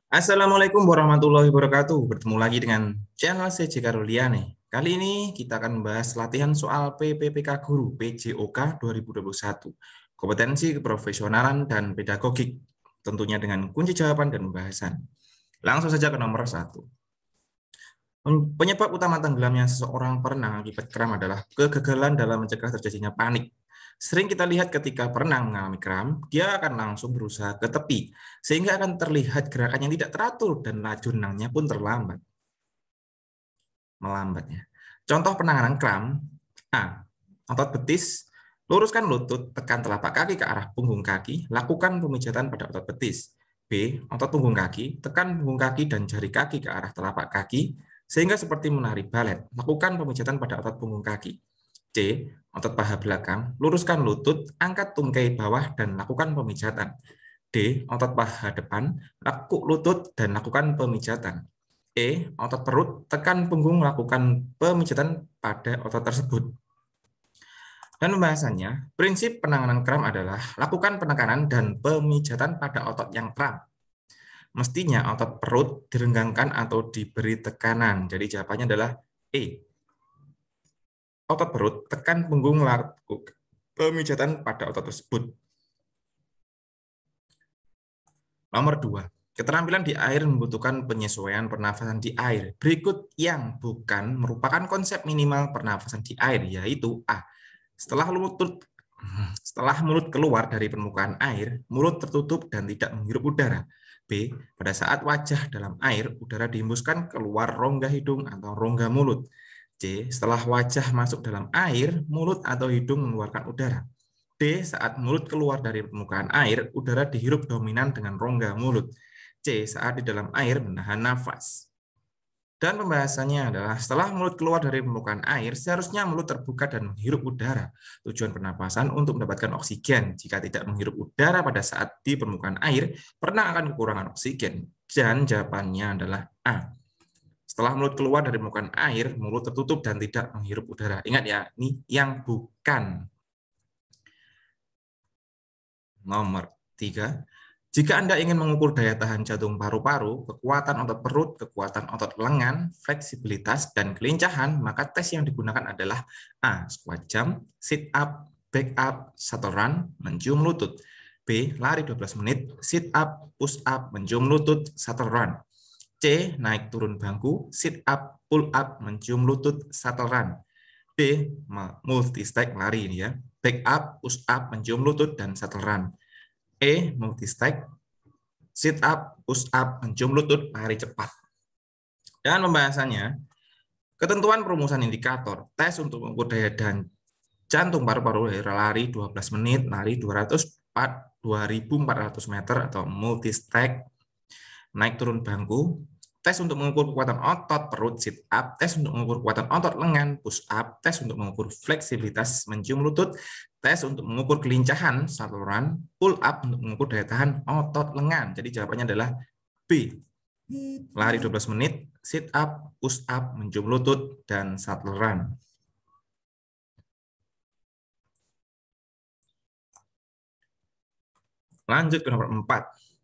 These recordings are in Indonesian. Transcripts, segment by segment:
Assalamualaikum warahmatullahi wabarakatuh. Bertemu lagi dengan channel CJ Karuliane. Kali ini kita akan membahas latihan soal PPPK Guru PJOK 2021. Kompetensi keprofesionalan dan pedagogik. Tentunya dengan kunci jawaban dan pembahasan. Langsung saja ke nomor 1. Penyebab utama tenggelamnya seseorang perenang akibat kram adalah kegagalan dalam mencegah terjadinya panik. Sering kita lihat ketika perenang mengalami kram, dia akan langsung berusaha ke tepi, sehingga akan terlihat gerakan yang tidak teratur dan laju renangnya pun melambatnya. Contoh penanganan kram: A. Otot betis, luruskan lutut, tekan telapak kaki ke arah punggung kaki, lakukan pemijatan pada otot betis. B. Otot punggung kaki, tekan punggung kaki dan jari kaki ke arah telapak kaki, sehingga seperti menari balet. Lakukan pemijatan pada otot punggung kaki. C. Otot paha belakang, luruskan lutut, angkat tungkai bawah, dan lakukan pemijatan. D. Otot paha depan, lekuk lutut, dan lakukan pemijatan. E. Otot perut, tekan punggung, lakukan pemijatan pada otot tersebut. Dan pembahasannya, prinsip penanganan kram adalah lakukan penekanan dan pemijatan pada otot yang kram. Mestinya otot perut direnggangkan atau diberi tekanan. Jadi jawabannya adalah E. Otot perut, tekan punggung, lakukan pemijatan pada otot tersebut. Nomor 2. Keterampilan di air membutuhkan penyesuaian pernafasan di air. Berikut yang bukan merupakan konsep minimal pernafasan di air, yaitu A. Setelah mulut keluar dari permukaan air, mulut tertutup dan tidak menghirup udara. B. Pada saat wajah dalam air, udara dihembuskan keluar rongga hidung atau rongga mulut. C. Setelah wajah masuk dalam air, mulut atau hidung mengeluarkan udara. D. Saat mulut keluar dari permukaan air, udara dihirup dominan dengan rongga mulut. C. Saat di dalam air menahan nafas. Dan pembahasannya adalah setelah mulut keluar dari permukaan air, seharusnya mulut terbuka dan menghirup udara. Tujuan pernapasan untuk mendapatkan oksigen. Jika tidak menghirup udara pada saat di permukaan air, pernah akan kekurangan oksigen. Dan jawabannya adalah A. Setelah mulut keluar dari permukaan air, mulut tertutup dan tidak menghirup udara. Ingat ya, ini yang bukan. Nomor 3. Jika Anda ingin mengukur daya tahan jantung paru-paru, kekuatan otot perut, kekuatan otot lengan, fleksibilitas, dan kelincahan, maka tes yang digunakan adalah A. Squat jump, sit up, back up, shuttle run, mencium lutut. B. Lari 12 menit, sit up, push up, mencium lutut, shuttle run. C. Naik turun bangku, sit up, pull up, mencium lutut, shuttle run. D. Multi-stack lari ini ya. Back up, push up, mencium lutut, dan shuttle run. E. Multi-stack, sit up, push up, mencium lutut, lari cepat. Dan pembahasannya, ketentuan perumusan indikator, tes untuk mengukur daya dan jantung paru-paru, lari 12 menit, lari 2.400 meter atau multi-stack, naik turun bangku, tes untuk mengukur kekuatan otot perut, sit up, tes untuk mengukur kekuatan otot lengan, push up, tes untuk mengukur fleksibilitas, mencium lutut, tes untuk mengukur kelincahan, shuttle run, pull up untuk mengukur daya tahan otot lengan. Jadi jawabannya adalah B. Lari 12 menit, sit up, push up, mencium lutut, dan shuttle run. Lanjut ke nomor 4.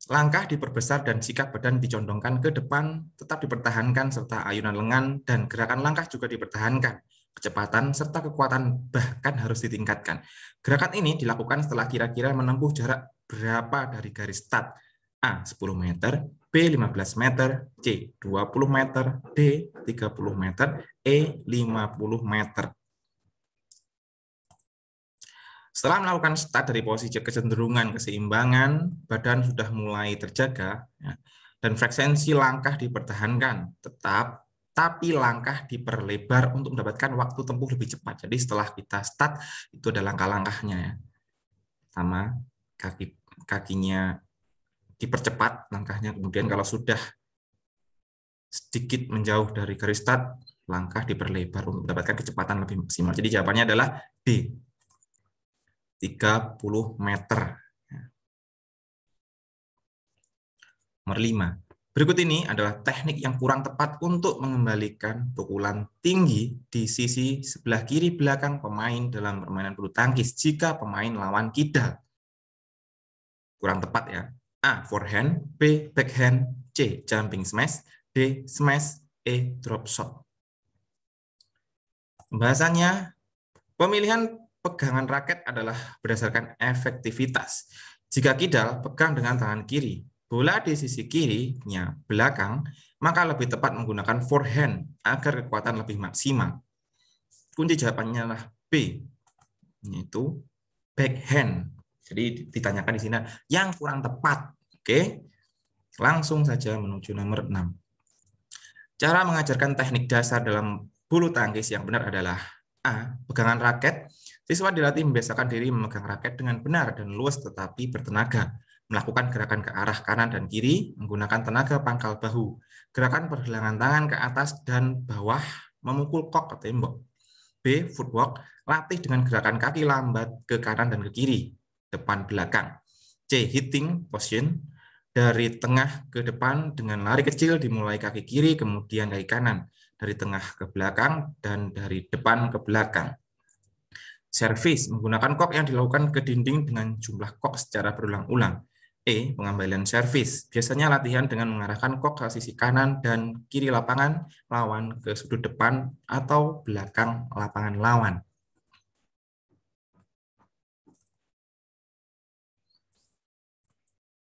Langkah diperbesar dan sikap badan dicondongkan ke depan tetap dipertahankan serta ayunan lengan dan gerakan langkah juga dipertahankan. Kecepatan serta kekuatan bahkan harus ditingkatkan. Gerakan ini dilakukan setelah kira-kira menempuh jarak berapa dari garis start? A. 10 meter, B. 15 meter, C. 20 meter, D. 30 meter, E. 50 meter. Setelah melakukan start dari posisi kecenderungan keseimbangan, badan sudah mulai terjaga, ya, dan frekuensi langkah dipertahankan tetap, tapi langkah diperlebar untuk mendapatkan waktu tempuh lebih cepat. Jadi setelah kita start, itu ada langkah-langkahnya. Ya. Sama kakinya dipercepat langkahnya, kemudian kalau sudah sedikit menjauh dari garis start, langkah diperlebar untuk mendapatkan kecepatan lebih maksimal. Jadi jawabannya adalah D. 30 meter. Nomor 5. Berikut ini adalah teknik yang kurang tepat untuk mengembalikan pukulan tinggi di sisi sebelah kiri belakang pemain dalam permainan bulu tangkis jika pemain lawan kidal. Kurang tepat ya. A. Forehand, B. Backhand, C. Jumping smash, D. Smash, E. Drop shot. Pembahasannya, pemilihan pegangan raket adalah berdasarkan efektivitas. Jika kidal pegang dengan tangan kiri, bola di sisi kirinya belakang, maka lebih tepat menggunakan forehand agar kekuatan lebih maksimal. Kunci jawabannya adalah B, yaitu backhand. Jadi ditanyakan di sini yang kurang tepat. Oke, langsung saja menuju nomor 6. Cara mengajarkan teknik dasar dalam bulu tangkis yang benar adalah A. Pegangan raket. Siswa dilatih membiasakan diri memegang raket dengan benar dan luas tetapi bertenaga. Melakukan gerakan ke arah kanan dan kiri menggunakan tenaga pangkal bahu. Gerakan pergelangan tangan ke atas dan bawah memukul kok ke tembok. B. Footwork. Latih dengan gerakan kaki lambat ke kanan dan ke kiri, depan belakang. C. Hitting position. Dari tengah ke depan dengan lari kecil dimulai kaki kiri kemudian kaki kanan. Dari tengah ke belakang dan dari depan ke belakang. Servis, menggunakan kok yang dilakukan ke dinding dengan jumlah kok secara berulang-ulang. E. Pengembalian servis, biasanya latihan dengan mengarahkan kok ke sisi kanan dan kiri lapangan lawan ke sudut depan atau belakang lapangan lawan.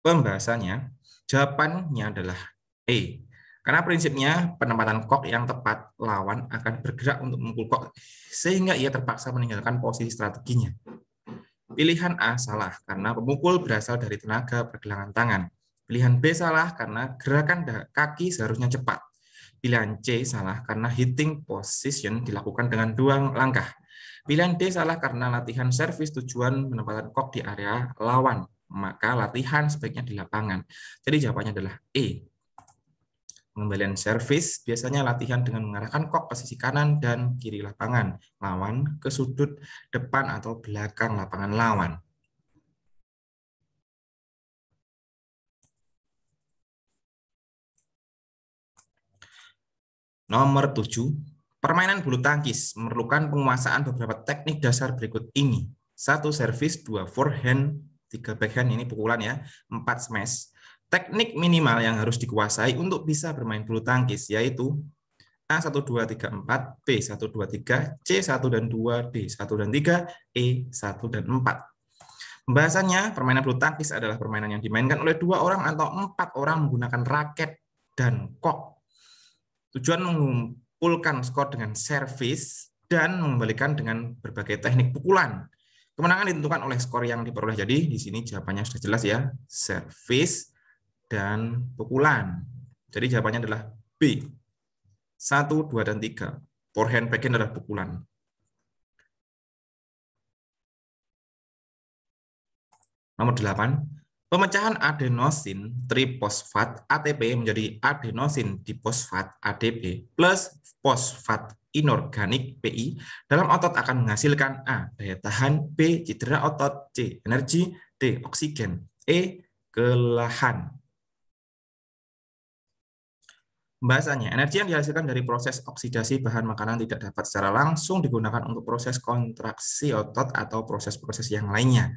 Pembahasannya, jawabannya adalah E. Karena prinsipnya penempatan kok yang tepat, lawan akan bergerak untuk memukul kok sehingga ia terpaksa meninggalkan posisi strateginya. Pilihan A salah karena pemukul berasal dari tenaga pergelangan tangan. Pilihan B salah karena gerakan kaki seharusnya cepat. Pilihan C salah karena hitting position dilakukan dengan 2 langkah. Pilihan D salah karena latihan servis tujuan penempatan kok di area lawan. Maka latihan sebaiknya di lapangan. Jadi jawabannya adalah E. Pengembalian servis biasanya latihan dengan mengarahkan kok ke sisi kanan dan kiri lapangan, lawan ke sudut depan atau belakang lapangan lawan. Nomor 7, permainan bulu tangkis memerlukan penguasaan beberapa teknik dasar berikut ini. 1. Servis, 2. Forehand, 3. Backhand, ini pukulan ya, 4. Smash. Teknik minimal yang harus dikuasai untuk bisa bermain bulu tangkis yaitu A 1, 2, 3, 4, B 1, 2, 3, C 1 dan 2, D 1 dan 3, E 1 dan 4. Pembahasannya, permainan bulu tangkis adalah permainan yang dimainkan oleh 2 orang atau 4 orang menggunakan raket dan kok. Tujuan mengumpulkan skor dengan servis dan mengembalikan dengan berbagai teknik pukulan. Kemenangan ditentukan oleh skor yang diperoleh. Jadi di sini jawabannya sudah jelas ya, servis dan pukulan. Jadi jawabannya adalah B. 1, 2, dan 3. Forehand, backhand adalah pukulan. Nomor 8. Pemecahan adenosin trifosfat ATP menjadi adenosin difosfat ADP plus fosfat inorganik PI dalam otot akan menghasilkan A. Daya tahan, B. Cedera otot, C. Energi, D. Oksigen, E. Kelelahan. Pembahasannya, energi yang dihasilkan dari proses oksidasi bahan makanan tidak dapat secara langsung digunakan untuk proses kontraksi otot atau proses-proses yang lainnya.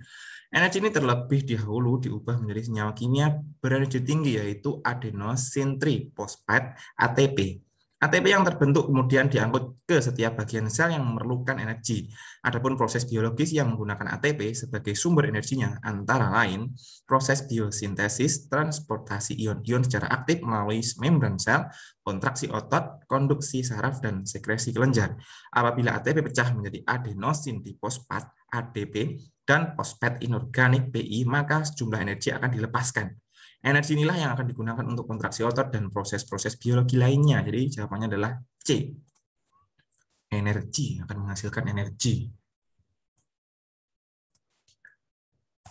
Energi ini terlebih dahulu diubah menjadi senyawa kimia berenergi tinggi yaitu adenosin trifosfat ATP. ATP yang terbentuk kemudian diangkut ke setiap bagian sel yang memerlukan energi. Adapun proses biologis yang menggunakan ATP sebagai sumber energinya antara lain proses biosintesis, transportasi ion-ion secara aktif melalui membran sel, kontraksi otot, konduksi saraf, dan sekresi kelenjar. Apabila ATP pecah menjadi adenosin difosfat ADP dan fosfat inorganik PI, maka sejumlah energi akan dilepaskan. Energi inilah yang akan digunakan untuk kontraksi otot dan proses-proses biologi lainnya. Jadi jawabannya adalah C. Energi, akan menghasilkan energi.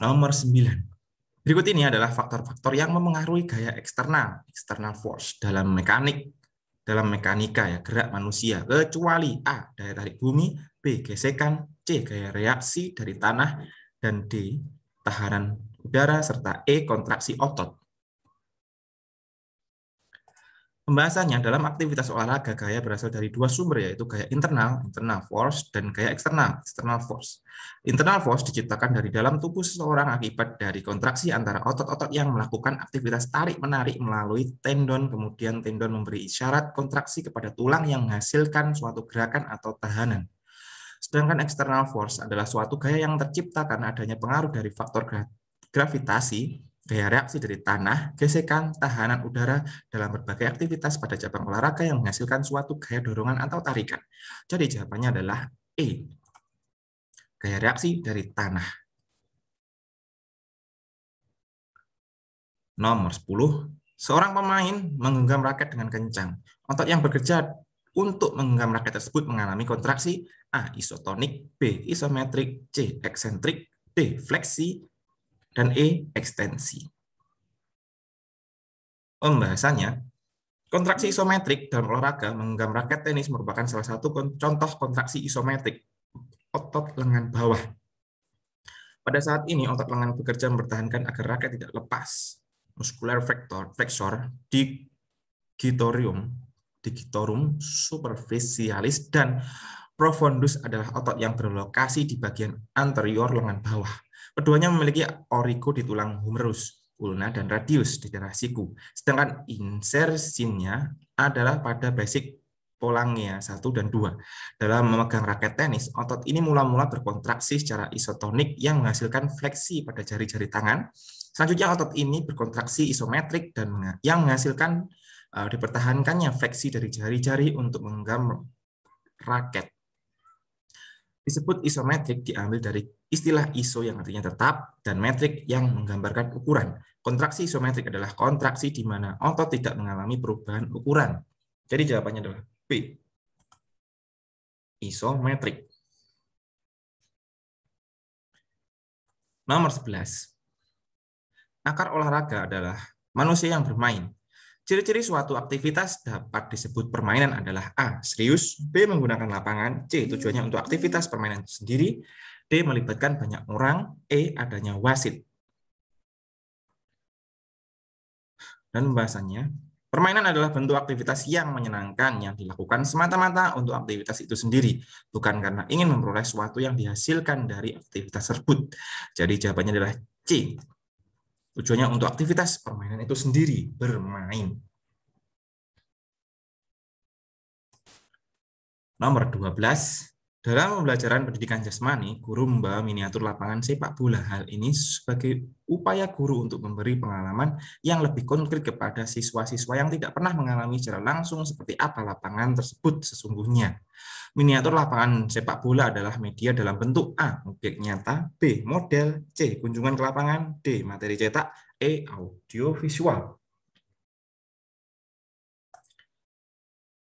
Nomor 9. Berikut ini adalah faktor-faktor yang memengaruhi gaya eksternal, external force dalam mekanika ya, gerak manusia, kecuali A. Daya tarik bumi, B. Gesekan, C. Gaya reaksi dari tanah, dan D. Tekanan udara, serta E. Kontraksi otot. Pembahasannya dalam aktivitas olahraga, gaya berasal dari dua sumber, yaitu gaya internal, internal force, dan gaya eksternal, external force. Internal force diciptakan dari dalam tubuh seseorang akibat dari kontraksi antara otot-otot yang melakukan aktivitas tarik-menarik melalui tendon, kemudian tendon memberi isyarat kontraksi kepada tulang yang menghasilkan suatu gerakan atau tahanan. Sedangkan external force adalah suatu gaya yang tercipta karena adanya pengaruh dari faktor gravitasi, gaya reaksi dari tanah, gesekan, tahanan udara dalam berbagai aktivitas pada cabang olahraga yang menghasilkan suatu gaya dorongan atau tarikan. Jadi jawabannya adalah E, gaya reaksi dari tanah. Nomor 10, seorang pemain menggenggam raket dengan kencang. Otot yang bekerja untuk menggenggam raket tersebut mengalami kontraksi A. Isotonik, B. Isometrik, C. Eksentrik, D. Fleksi, dan E. Ekstensi. Pembahasannya, kontraksi isometrik dalam olahraga menggenggam raket tenis merupakan salah satu contoh kontraksi isometrik otot lengan bawah. Pada saat ini, otot lengan bekerja mempertahankan agar raket tidak lepas. Muscular flexor, digitorum superficialis, dan profundus adalah otot yang berlokasi di bagian anterior lengan bawah. Keduanya memiliki origo di tulang humerus, ulna, dan radius di daerah siku. Sedangkan insersinya adalah pada basic polangea 1 dan 2. Dalam memegang raket tenis, otot ini mula-mula berkontraksi secara isotonik yang menghasilkan fleksi pada jari-jari tangan. Selanjutnya otot ini berkontraksi isometrik dan yang menghasilkan dipertahankannya fleksi dari jari-jari untuk menggenggam raket. Disebut isometrik diambil dari istilah iso yang artinya tetap dan metrik yang menggambarkan ukuran. Kontraksi isometrik adalah kontraksi di mana otot tidak mengalami perubahan ukuran. Jadi jawabannya adalah B, isometrik. Nomor 11. Akar olahraga adalah manusia yang bermain. Ciri-ciri suatu aktivitas dapat disebut permainan adalah A. Serius, B. Menggunakan lapangan, C. Tujuannya untuk aktivitas permainan itu sendiri, D. Melibatkan banyak orang, E. Adanya wasit. Dan pembahasannya, permainan adalah bentuk aktivitas yang menyenangkan yang dilakukan semata-mata untuk aktivitas itu sendiri, bukan karena ingin memperoleh sesuatu yang dihasilkan dari aktivitas tersebut. Jadi jawabannya adalah C. Tujuannya untuk aktivitas permainan itu sendiri, bermain. Nomor 12. Dalam pembelajaran pendidikan jasmani, guru membawa miniatur lapangan sepak bola. Hal ini sebagai upaya guru untuk memberi pengalaman yang lebih konkret kepada siswa-siswa yang tidak pernah mengalami secara langsung seperti apa lapangan tersebut sesungguhnya. Miniatur lapangan sepak bola adalah media dalam bentuk A. Objek nyata, B. Model, C. Kunjungan ke lapangan, D. Materi cetak, E. Audio visual.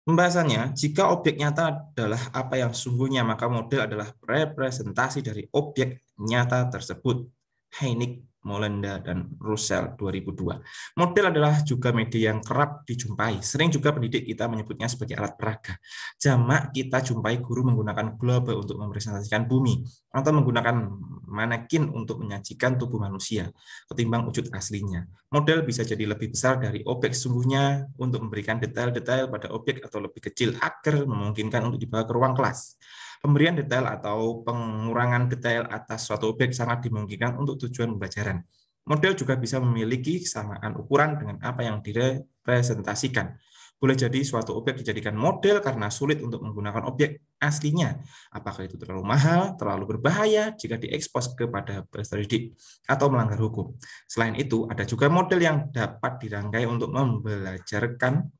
Pembahasannya, jika objek nyata adalah apa yang sesungguhnya, maka model adalah representasi dari objek nyata tersebut. Heinig, Molenda, dan Russell 2002. Model adalah juga media yang kerap dijumpai. Sering juga pendidik kita menyebutnya sebagai alat peraga. Jamak kita jumpai guru menggunakan globe untuk merepresentasikan bumi, atau menggunakan manekin untuk menyajikan tubuh manusia, ketimbang wujud aslinya. Model bisa jadi lebih besar dari objek sesungguhnya untuk memberikan detail-detail pada objek atau lebih kecil agar memungkinkan untuk dibawa ke ruang kelas. Pemberian detail atau pengurangan detail atas suatu objek sangat dimungkinkan untuk tujuan pembelajaran. Model juga bisa memiliki kesamaan ukuran dengan apa yang direpresentasikan. Boleh jadi suatu objek dijadikan model karena sulit untuk menggunakan objek aslinya. Apakah itu terlalu mahal, terlalu berbahaya jika diekspos kepada peserta didik, atau melanggar hukum. Selain itu, ada juga model yang dapat dirangkai untuk membelajarkan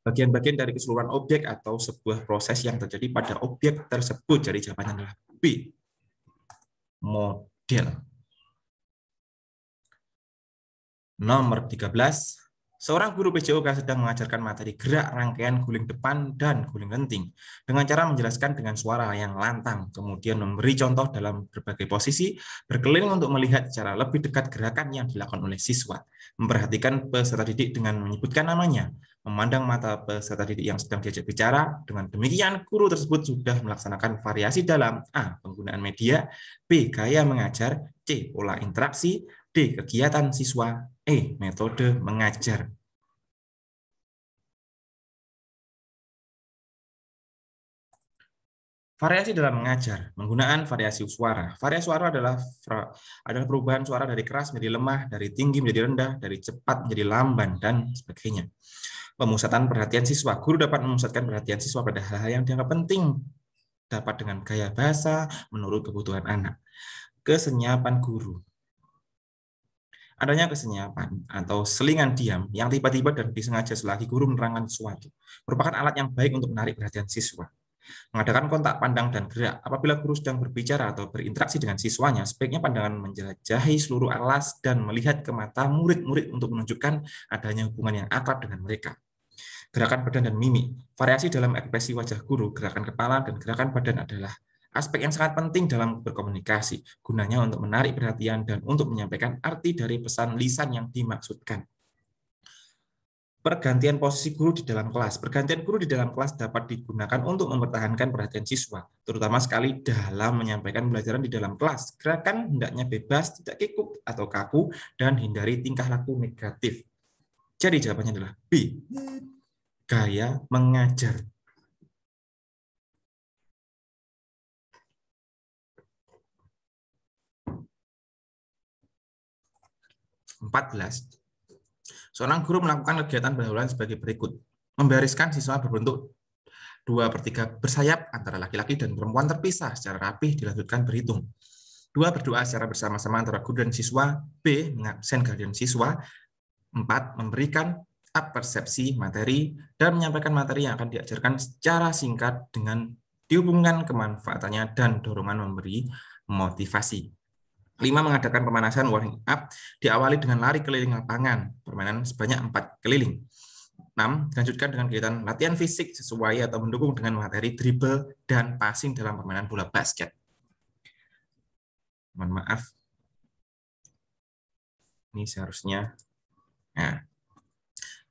bagian-bagian dari keseluruhan objek atau sebuah proses yang terjadi pada objek tersebut. Jadi jawabannya adalah B, model. Nomor 13. Seorang guru PJOK sedang mengajarkan materi gerak rangkaian guling depan dan guling lenting dengan cara menjelaskan dengan suara yang lantang, kemudian memberi contoh dalam berbagai posisi, berkeliling untuk melihat secara lebih dekat gerakan yang dilakukan oleh siswa, memperhatikan peserta didik dengan menyebutkan namanya, memandang mata peserta didik yang sedang diajak bicara. Dengan demikian, guru tersebut sudah melaksanakan variasi dalam A. Penggunaan media, B. Gaya mengajar, C. Pola interaksi, D. Kegiatan siswa, E. Metode mengajar. Variasi dalam mengajar, penggunaan variasi suara. Variasi suara adalah perubahan suara dari keras menjadi lemah, dari tinggi menjadi rendah, dari cepat menjadi lamban, dan sebagainya. Pemusatan perhatian siswa. Guru dapat memusatkan perhatian siswa pada hal-hal yang dianggap penting, dapat dengan gaya bahasa menurut kebutuhan anak. Kesenyapan guru. Adanya kesenyapan atau selingan diam yang tiba-tiba dan disengaja selagi guru menerangkan sesuatu merupakan alat yang baik untuk menarik perhatian siswa. Mengadakan kontak pandang dan gerak. Apabila guru sedang berbicara atau berinteraksi dengan siswanya, sebaiknya pandangan menjelajahi seluruh alas dan melihat ke mata murid-murid untuk menunjukkan adanya hubungan yang akrab dengan mereka. Gerakan badan dan mimik. Variasi dalam ekspresi wajah guru, gerakan kepala, dan gerakan badan adalah aspek yang sangat penting dalam berkomunikasi, gunanya untuk menarik perhatian dan untuk menyampaikan arti dari pesan lisan yang dimaksudkan. Pergantian posisi guru di dalam kelas. Pergantian guru di dalam kelas dapat digunakan untuk mempertahankan perhatian siswa, terutama sekali dalam menyampaikan pembelajaran di dalam kelas. Gerakan hendaknya bebas, tidak kikuk atau kaku, dan hindari tingkah laku negatif. Jadi jawabannya adalah B. Gaya mengajar. (14) Seorang guru melakukan kegiatan pendahuluan sebagai berikut. Membariskan siswa berbentuk 2/3 bersayap antara laki-laki dan perempuan terpisah secara rapih, dilanjutkan berhitung. 2. Berdoa secara bersama-sama antara guru dan siswa. B. Mengabsen galian siswa. 4. Memberikan persepsi materi dan menyampaikan materi yang akan diajarkan secara singkat dengan dihubungkan kemanfaatannya dan dorongan memberi motivasi. 5. Mengadakan pemanasan warming up diawali dengan lari keliling lapangan, permainan sebanyak 4 keliling. 6. Dilanjutkan dengan kegiatan latihan fisik sesuai atau mendukung dengan materi dribble dan passing dalam permainan bola basket. Mohon maaf. Ini seharusnya. Nah,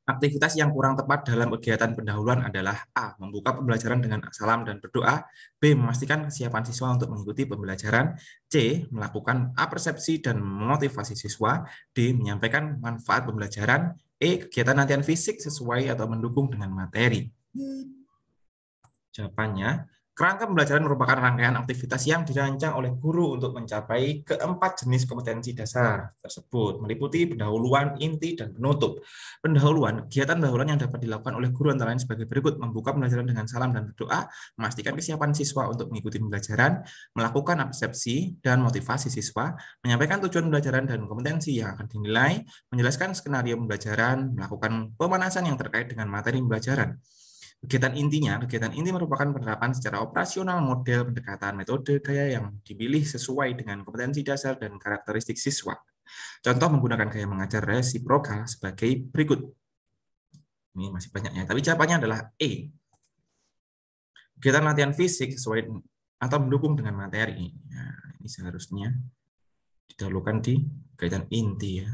aktivitas yang kurang tepat dalam kegiatan pendahuluan adalah A. Membuka pembelajaran dengan salam dan berdoa. B. Memastikan kesiapan siswa untuk mengikuti pembelajaran. C. Melakukan persepsi dan memotivasi siswa. D. Menyampaikan manfaat pembelajaran. E. Kegiatan latihan fisik sesuai atau mendukung dengan materi. Jawabannya, kerangka pembelajaran merupakan rangkaian aktivitas yang dirancang oleh guru untuk mencapai keempat jenis kompetensi dasar tersebut, meliputi pendahuluan, inti, dan penutup. Pendahuluan, kegiatan pendahuluan yang dapat dilakukan oleh guru antara lain sebagai berikut: membuka pembelajaran dengan salam dan berdoa, memastikan kesiapan siswa untuk mengikuti pembelajaran, melakukan persepsi dan motivasi siswa, menyampaikan tujuan pembelajaran dan kompetensi yang akan dinilai, menjelaskan skenario pembelajaran, melakukan pemanasan yang terkait dengan materi pembelajaran. Kegiatan inti merupakan penerapan secara operasional model pendekatan metode gaya yang dipilih sesuai dengan kompetensi dasar dan karakteristik siswa. Contoh menggunakan gaya mengajar resiprokal sebagai berikut. Ini masih banyaknya, tapi jawabannya adalah E. Kegiatan latihan fisik sesuai atau mendukung dengan materi. Nah, ini seharusnya didahulukan di kegiatan inti ya.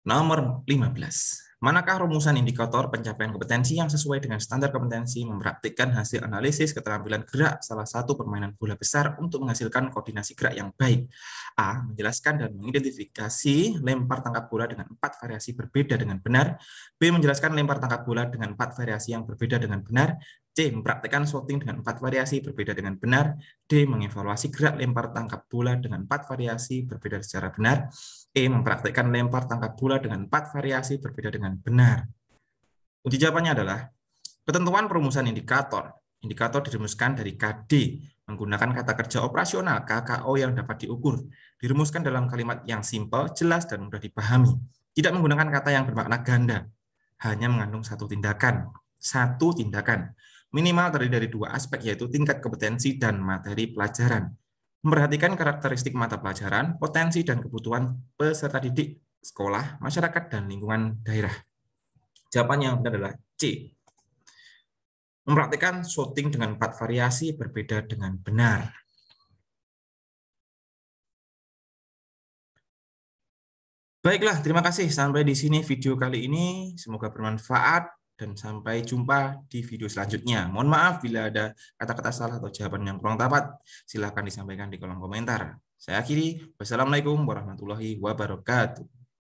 Nomor 15. Manakah rumusan indikator pencapaian kompetensi yang sesuai dengan standar kompetensi mempraktikkan hasil analisis keterampilan gerak salah satu permainan bola besar untuk menghasilkan koordinasi gerak yang baik? A. Menjelaskan dan mengidentifikasi lempar tangkap bola dengan 4 variasi berbeda dengan benar. B. Menjelaskan lempar tangkap bola dengan 4 variasi yang berbeda dengan benar. C. Mempraktikkan shooting dengan 4 variasi berbeda dengan benar. D. Mengevaluasi gerak lempar tangkap bola dengan 4 variasi berbeda secara benar. E. Mempraktikkan lempar tangkap bola dengan 4 variasi berbeda dengan benar. Kunci jawabannya adalah ketentuan perumusan indikator. Indikator dirumuskan dari KD, menggunakan kata kerja operasional KKO yang dapat diukur. Dirumuskan dalam kalimat yang simpel, jelas, dan mudah dipahami. Tidak menggunakan kata yang bermakna ganda. Hanya mengandung satu tindakan. Minimal terdiri dari 2 aspek, yaitu tingkat kompetensi dan materi pelajaran. Memperhatikan karakteristik mata pelajaran, potensi dan kebutuhan peserta didik, sekolah, masyarakat, dan lingkungan daerah. Jawaban yang benar adalah C. Mempraktikkan shooting dengan 4 variasi berbeda dengan benar. Baiklah, terima kasih. Sampai di sini video kali ini. Semoga bermanfaat. Dan sampai jumpa di video selanjutnya. Mohon maaf bila ada kata-kata salah atau jawaban yang kurang tepat. Silakan disampaikan di kolom komentar. Saya akhiri. Wassalamualaikum warahmatullahi wabarakatuh.